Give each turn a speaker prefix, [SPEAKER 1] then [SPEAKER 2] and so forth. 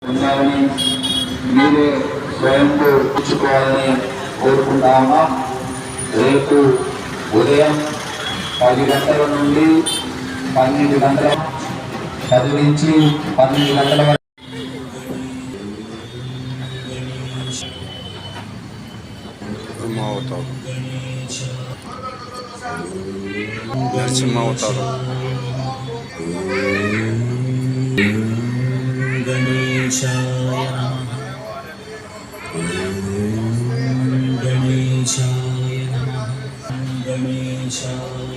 [SPEAKER 1] ఉన్నారని మీరే స్వయంతో పుచ్చుకోవాలని కోరుకుంటా ఉన్నాం. రేపు ఉదయం 10 గంటల నుండి 12 గంటల 10 నుంచి 12 గంటల వరకు
[SPEAKER 2] నరసింహ అవతారం
[SPEAKER 3] గణేశాయ నమః. గణేశాయ నమః. గణేశాయ